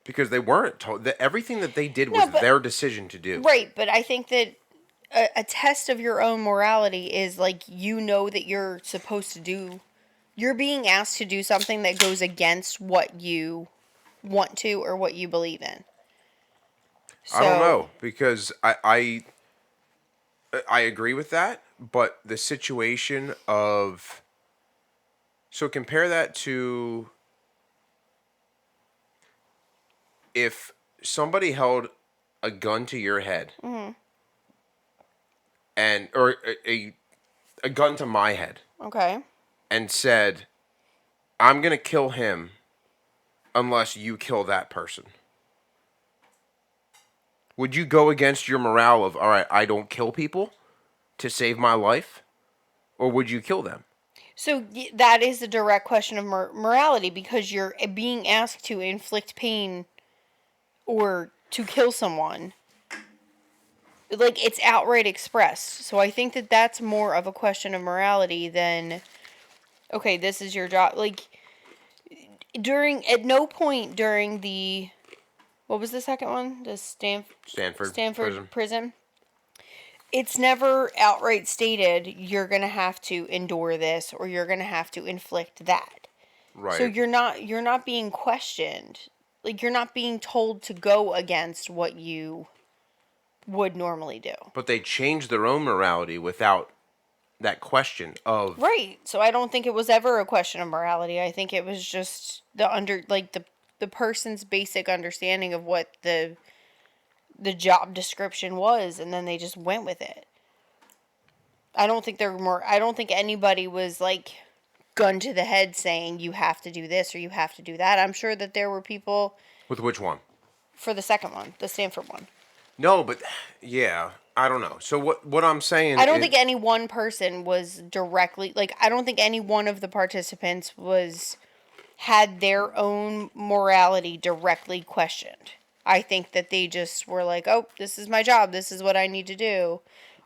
Because they weren't told that everything that they did was their decision to do. Right, but I think that a test of your own morality is like, you know that you're supposed to do, you're being asked to do something that goes against what you want to or what you believe in. So, I don't know, because I agree with that, but the situation of, so compare that to if somebody held a gun to your head, mm-hmm. or a gun to my head, okay, and said, I'm going to kill him unless you kill that person. Would you go against your morale of, all right, I don't kill people to save my life? Or would you kill them? So that is a direct question of morality, because you're being asked to inflict pain or to kill someone. Like, it's outright expressed. So I think that that's more of a question of morality than, okay, this is your job. Like, at no point during the What was the second one? The Stanford prison. It's never outright stated you're going to have to endure this or you're going to have to inflict that. Right. So you're not being questioned. Like, you're not being told to go against what you would normally do. But they changed their own morality without that question of... Right. So I don't think it was ever a question of morality. I think it was just the person's basic understanding of what the job description was, and then they just went with it. I don't think anybody was like gun to the head saying you have to do this or you have to do that. I'm sure that there were people. With which one? For the second one, the Stanford one. No, but yeah, I don't know. So what I'm saying I don't think any one person was directly, like, I don't think any one of the participants had their own morality directly questioned. I think that they just were like, oh, this is my job, this is what I need to do,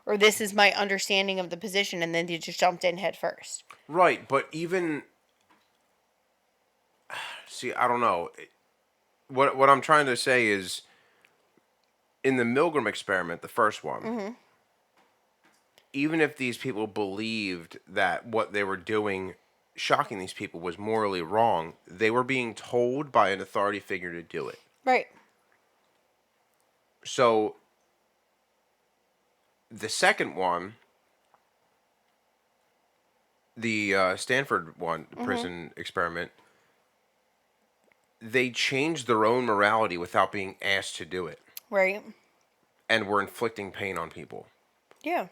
or this is my understanding of the position, and then they just jumped in head first. Right, but even... See, I don't know. What I'm trying to say is, in the Milgram experiment, the first one, even if these people believed that what they were doing, shocking these people, was morally wrong, they were being told by an authority figure to do it. Right. So, the second one, the Stanford one, prison experiment, they changed their own morality without being asked to do it. Right. And were inflicting pain on people. Yeah.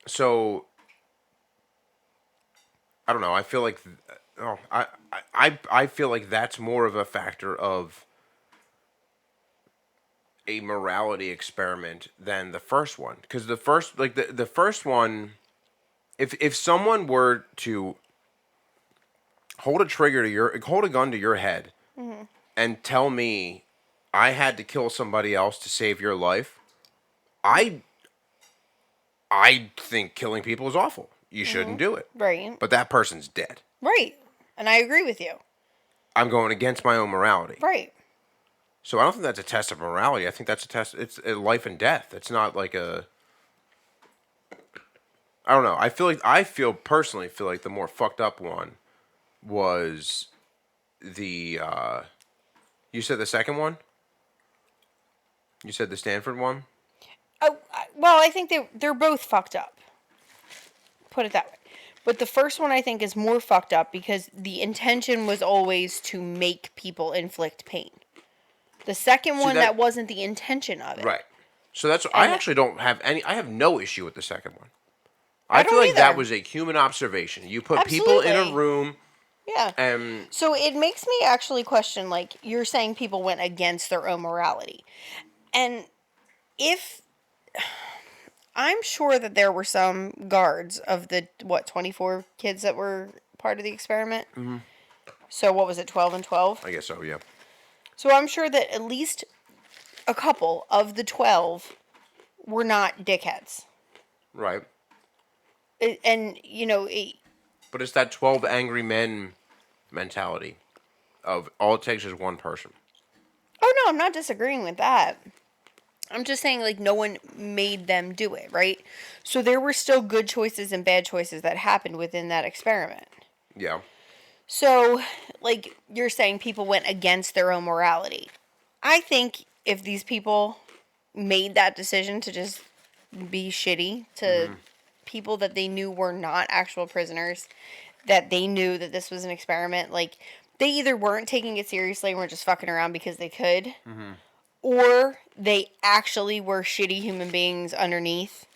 So, I don't know. I feel like, I feel like that's more of a factor of a morality experiment than the first one. Because the first, like the first one, if someone were to hold a gun to your head and tell me I had to kill somebody else to save your life, I think killing people is awful. You shouldn't do it. Right. But that person's dead. Right. And I agree with you. I'm going against my own morality. Right. So I don't think that's a test of morality. I think that's a test. It's a life and death. It's not like a... I don't know. Personally feel like the more fucked up one was the... you said the second one? You said the Stanford one? Well, I think they're both fucked up. Put it that way. But the first one I think is more fucked up because the intention was always to make people inflict pain. The second one, that wasn't the intention of it. Right. So that's... I actually don't have any... I have no issue with the second one. I feel like that was a human observation. You put people in a room... Yeah. So it makes me actually question, like, you're saying people went against their own morality. And if... I'm sure that there were some guards of the, 24 kids that were part of the experiment? Mm-hmm. So what was it, 12 and 12? I guess so, yeah. So I'm sure that at least a couple of the 12 were not dickheads. Right. And, you know... But it's that 12 angry men mentality of all it takes is one person. Oh, no, I'm not disagreeing with that. I'm just saying, like, no one made them do it, right? So there were still good choices and bad choices that happened within that experiment. Yeah. So, like, you're saying people went against their own morality. I think if these people made that decision to just be shitty to people that they knew were not actual prisoners, that they knew that this was an experiment, like, they either weren't taking it seriously and were just fucking around because they could, or they actually were shitty human beings underneath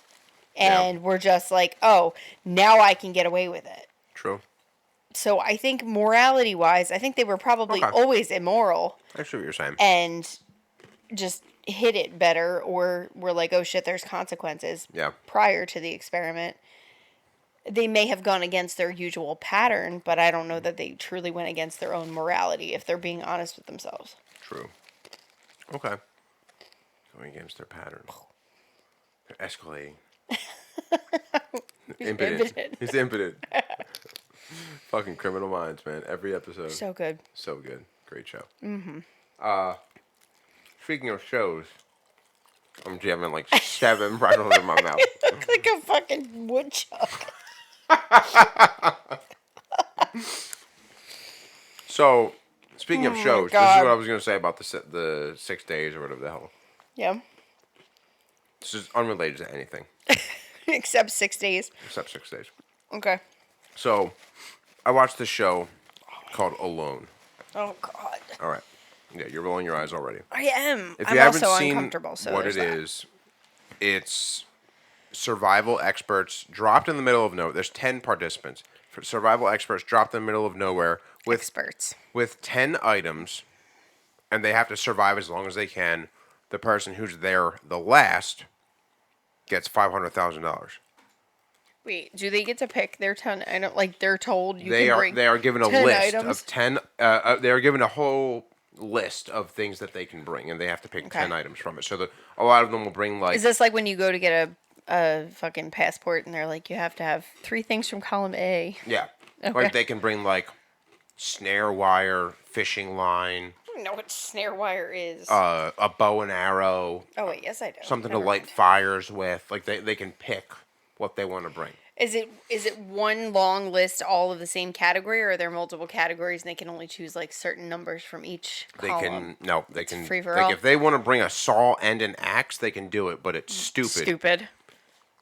and were just like, oh, now I can get away with it. True. So I think morality-wise, I think they were probably always immoral. I see what you're saying. And just hit it better, or were like, oh shit, there's consequences. Yeah. Prior to the experiment. They may have gone against their usual pattern, but I don't know that they truly went against their own morality, if they're being honest with themselves. True. Okay. Going against their pattern. They're escalating. Impotent. He's impotent. Fucking Criminal Minds, man. Every episode. So good. So good. Great show. Speaking of shows, I'm jamming like 7 pretzels in my mouth. You look like a fucking woodchuck. So, speaking of shows, this is God. what I was going to say about the 6 days or whatever the hell. Yeah. This is unrelated to anything. Except 6 days. Except 6 days. Okay. So, I watched this show called Alone. Oh, God. All right. Yeah, you're rolling your eyes already. I am. If I'm you haven't also seen uncomfortable, so what it that. is, it's survival experts dropped in the middle of nowhere. There's 10 participants. Survival experts dropped in the middle of nowhere with 10 items, and they have to survive as long as they can. The person who's there the last gets $500,000. Wait, do they get to pick their 10 items? Like, they're told you They can are bring they are given a 10 list items? of 10. They are given a whole list of things that they can bring, and they have to pick 10 items from it. So a lot of them will bring like. Is this like when you go to get a fucking passport and they're like, you have to have 3 things from column A? Yeah. Okay. Like they can bring like snare wire, fishing line. I don't know what snare wire is. A bow and arrow. Oh wait, yes I do. Something Never to light mind. fires with. Like they can pick what they want to bring. Is it one long list, all of the same category, or are there multiple categories and they can only choose like certain numbers from each column? They can free for like all? if they want to bring a saw and an axe, they can do it, but it's stupid. Stupid.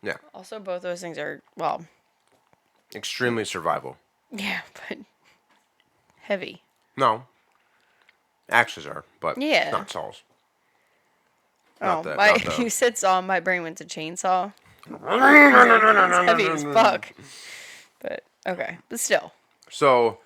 Yeah. Also, both those things are, well, Extremely survival. yeah, but heavy. No. Axes are, but Yeah. not saws. You said saw, my brain went to chainsaw. It's heavy as fuck. But, okay. But still, So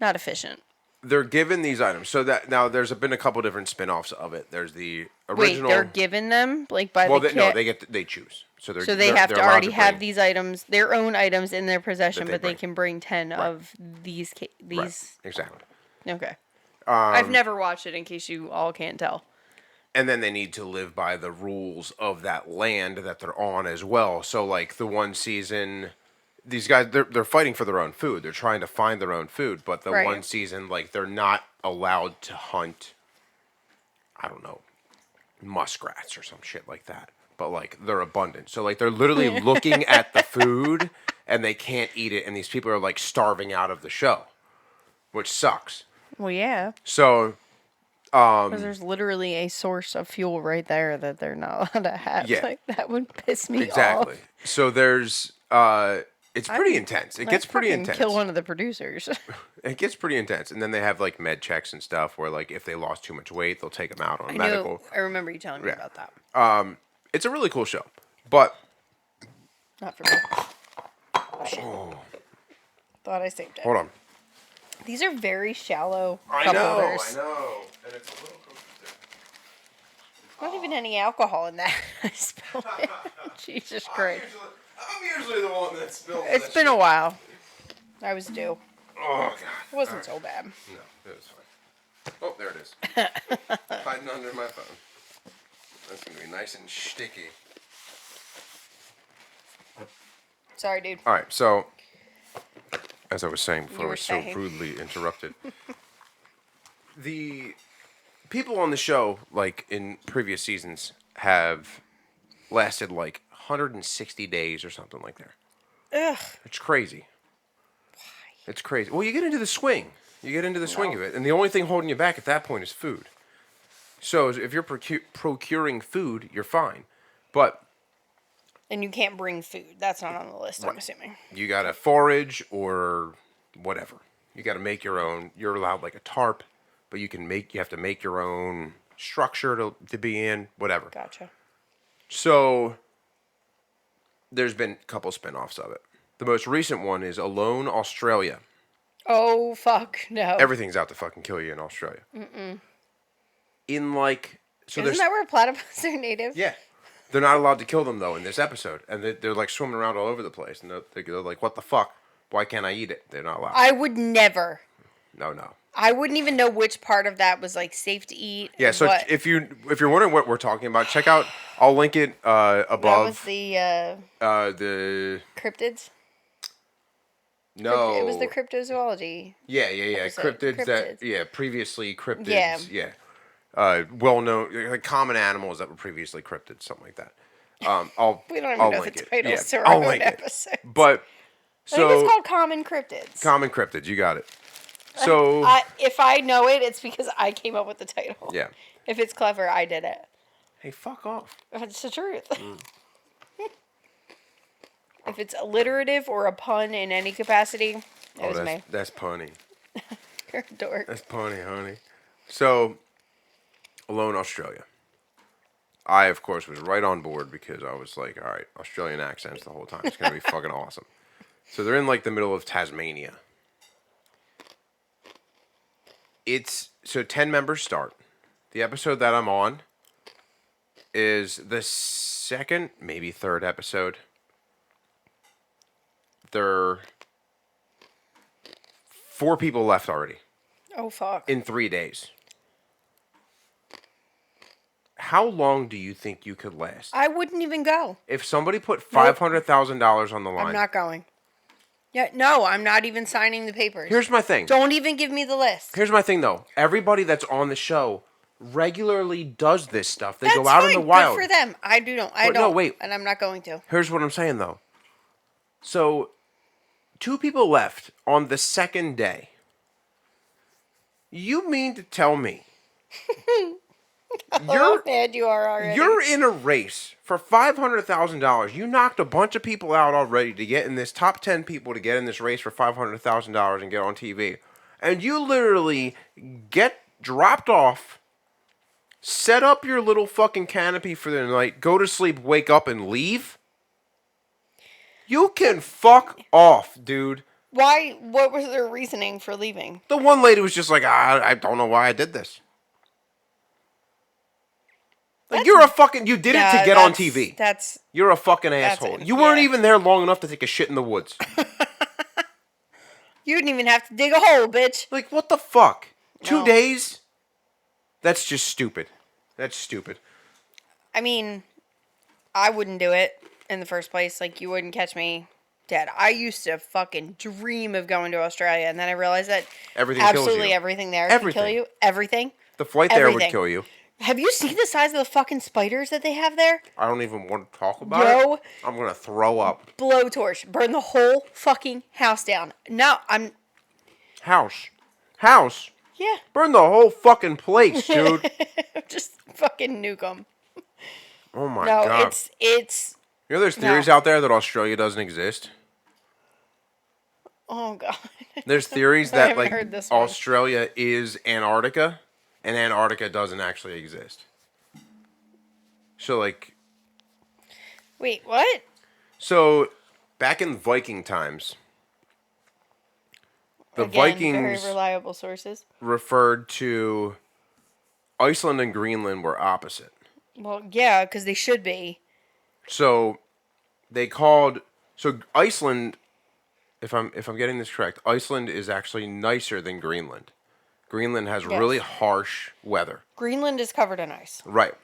not efficient. they're given these items. So that now there's been a couple different spin-offs of it. There's the original. Wait, they're given them? Like, by well, the kit? they choose. So So they have to allowed already have bring- these items, their own items in their possession, That they but they bring. can bring 10 of these. Right, exactly. Okay. I've never watched it, in case you all can't tell. And then they need to live by the rules of that land that they're on as well. So like the one season, these guys they're fighting for their own food. They're trying to find their own food, but the Right. one season like they're not allowed to hunt. I don't know, muskrats or some shit like that. But like they're abundant. So like they're literally looking at the food and they can't eat it, and these people are like starving out of the show, which sucks. Well, yeah. So Because there's literally a source of fuel right there that they're not allowed to have. Yeah. Like, that would piss me exactly. off. So there's it's pretty intense. It gets pretty intense. Kill one of the producers. It gets pretty intense, and then they have like med checks and stuff where like if they lost too much weight, they'll take them out on medical. I remember you telling me Yeah. about that. It's a really cool show, but Not for me. Oh, shit. Thought I saved it. hold on. These are very shallow I cup know, holders. and it's a little Not even any alcohol in that. I spilled it. Jesus Christ. I'm usually the one that spills. It's been a while. I was due. Oh god. It wasn't so bad. No, it was fine. Oh, there it is. Hiding under my phone. That's gonna be nice and sticky. Sorry, dude. All right, so as I was saying before, I were was so saying. rudely interrupted. The people on the show, like in previous seasons, have lasted like 160 days or something like that. Ugh. It's crazy. Why? It's crazy. Well, you get into the swing. You get into the swing of it, and the only thing holding you back at that point is food. So if you're procuring food, you're fine. But And you can't bring food. That's not on the list, I'm assuming. you gotta forage or whatever. You gotta make your own. You're allowed like a tarp, but you have to make your own structure to be in, whatever. Gotcha. So there's been a couple spin-offs of it. The most recent one is Alone Australia. Oh, fuck. No. Everything's out to fucking kill you in Australia. In like... So Isn't that where platypus are native? Yeah. They're not allowed to kill them, though, in this episode. And they're like swimming around all over the place. And they're like, what the fuck? Why can't I eat it? They're not allowed. I would never. No. I wouldn't even know which part of that was like safe to eat. Yeah, so if you're wondering what we're talking about, check out. I'll link it above. That was the The cryptids. no. It was the cryptozoology. Yeah. episode. Cryptids that Cryptids. previously cryptids. Yeah. Yeah. well-known, like common animals that were previously cryptids, something like that. We don't even I'll know the link it. titles Yeah, to our I'll own link it. episodes. But I think it's so called Common Cryptids. common cryptids, you got it. So if I know it, it's because I came up with the title. yeah. If it's clever, I did it. Hey, fuck off. That's the truth. If it's alliterative or a pun in any capacity, it was me. That's punny. You're a dork. That's punny, honey. So, Alone, Australia. I, of course, was right on board because I was like, all right, Australian accents the whole time. It's going to be fucking awesome. So they're in, like, the middle of Tasmania. So 10 members start. The episode that I'm on is the second, maybe third episode. There are 4 people left already. Oh, fuck. In 3 days. How long do you think you could last? I wouldn't even go. If somebody put $500,000 on the line. I'm not going. Yeah, no, I'm not even signing the papers. Here's my thing. Don't even give me the list. Here's my thing, though. Everybody that's on the show regularly does this stuff. They That's go out fine. in the wild. Good for them. I don't. No, wait. And I'm not going to. Here's what I'm saying, though. So, 2 people left on the second day. You mean to tell me How mad you are already. you're in a race for $500,000. You knocked a bunch of people out already to get in this top 10 people to get in this race for $500,000 and get on TV. And you literally get dropped off, set up your little fucking canopy for the night, go to sleep, wake up, and leave? You can fuck off, dude. Why? What was their reasoning for leaving? The one lady was just like, I don't know why I did this. Like, you're a fucking... You did it to get on TV. You're a fucking asshole. You weren't even there long enough to take a shit in the woods. You didn't even have to dig a hole, bitch. Like, what the fuck? 2 days? That's just stupid. That's stupid. I mean, I wouldn't do it in the first place. Like, you wouldn't catch me dead. I used to fucking dream of going to Australia, and then I realized that absolutely everything there can kill you. Everything. The flight there would kill you. Have you seen the size of the fucking spiders that they have there? I don't even want to talk about it. I'm going to throw up. Blowtorch. Burn the whole fucking house down. No, House? Yeah. Burn the whole fucking place, dude. Just fucking nuke them. Oh my god. No, it's... You know there's theories out there that Australia doesn't exist? Oh god. There's theories that, like, Australia is Antarctica. And Antarctica doesn't actually exist. So, like... Wait, what? So, back in Viking times... The Vikings... very reliable sources. Referred to... Iceland and Greenland were opposite. Well, yeah, because they should be. So, they called... So, Iceland... If I'm getting this correct, Iceland is actually nicer than Greenland. Greenland has really harsh weather. Greenland is covered in ice. Right.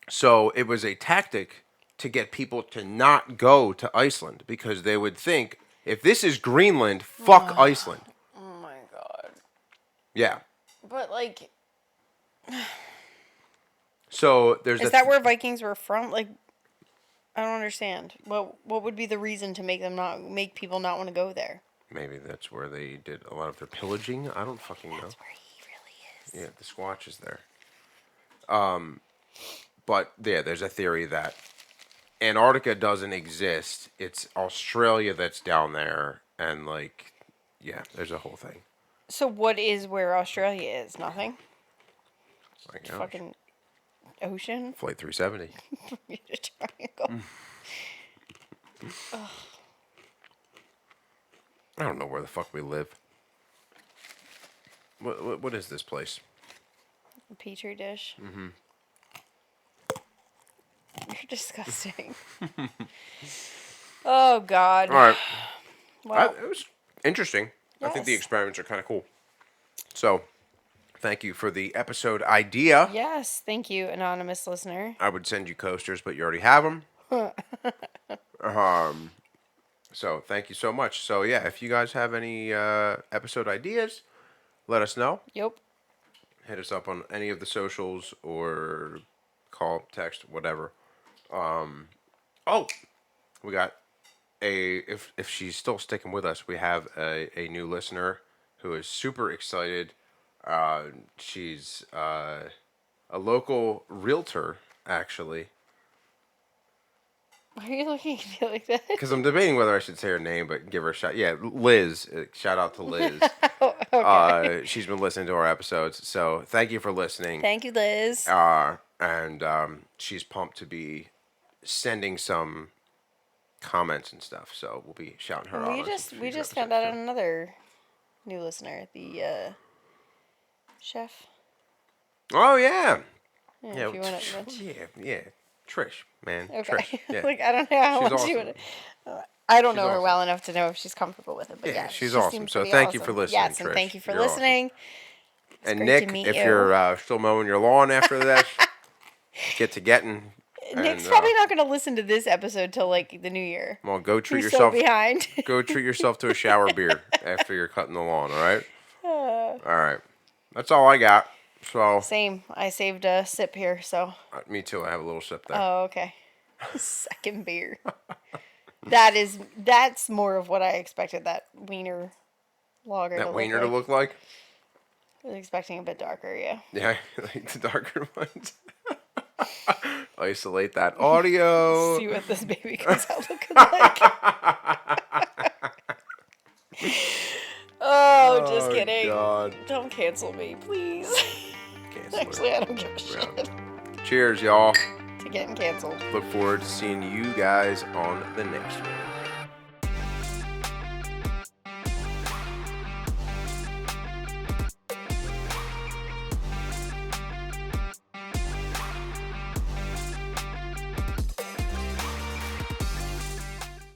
So it was a tactic to get people to not go to Iceland because they would think, if this is Greenland, fuck Iceland. Oh my god. Yeah. But like... So there's... Is that where Vikings were from? Like, I don't understand. What would be the reason to make people not want to go there? Maybe that's where they did a lot of their pillaging. I don't fucking know. That's where he really Yeah, is. the Squatch is there. But yeah, there's a theory that Antarctica doesn't exist. It's Australia that's down there, and like, yeah, there's a whole thing. So what is where Australia is? Nothing. Like, fucking ocean. Flight 370. Triangle. I don't know where the fuck we live. What is this place? A petri dish. Mm-hmm. You're disgusting. Oh, God. All right. Well, it was interesting. Yes. I think the experiments are kind of cool. So, thank you for the episode idea. Yes, thank you, anonymous listener. I would send you coasters, but you already have them. So, thank you so much. So, yeah, if you guys have any episode ideas, let us know. Yep. hit us up on any of the socials or call, text, whatever. Oh, we got if she's still sticking with us, we have a new listener who is super excited. She's a local realtor, actually. Why are you looking at me like that? Because I'm debating whether I should say her name, but give her a shot. Yeah, Liz. Shout out to Liz. Oh, okay. She's been listening to our episodes, so thank you for listening. Thank you, Liz. And she's pumped to be sending some comments and stuff, so we'll be shouting her out. We just found out another new listener, the chef. Oh yeah. Yeah, if you want to yeah. Trish, man. Okay. Trish. Yeah. Like, I don't know how She's much awesome. you want to. I don't know her well enough to know if she's comfortable with it, but Yeah, yeah, she's she awesome. seems So pretty thank you awesome. for listening, Yes, Trish. and thank you for You're listening. Awesome. And Nick, if you're still mowing your lawn after this, get to getting. Nick's probably not going to listen to this episode till like the new year. Well, go treat He's yourself. Still behind. Go treat yourself to a shower beer after you're cutting the lawn. All right. All right. That's all I got. So. Same. I saved a sip here, so. Me too. I have a little sip there. Oh, okay. Second beer. That's more of what I expected that wiener lager to look like. I was expecting a bit darker, yeah. Yeah, like the darker ones. Isolate that audio. See what this baby comes out looking like. Just kidding. God. Don't cancel me, please. Actually, I don't give a shit. Yeah. Cheers, y'all. To getting canceled. Look forward to seeing you guys on the next one.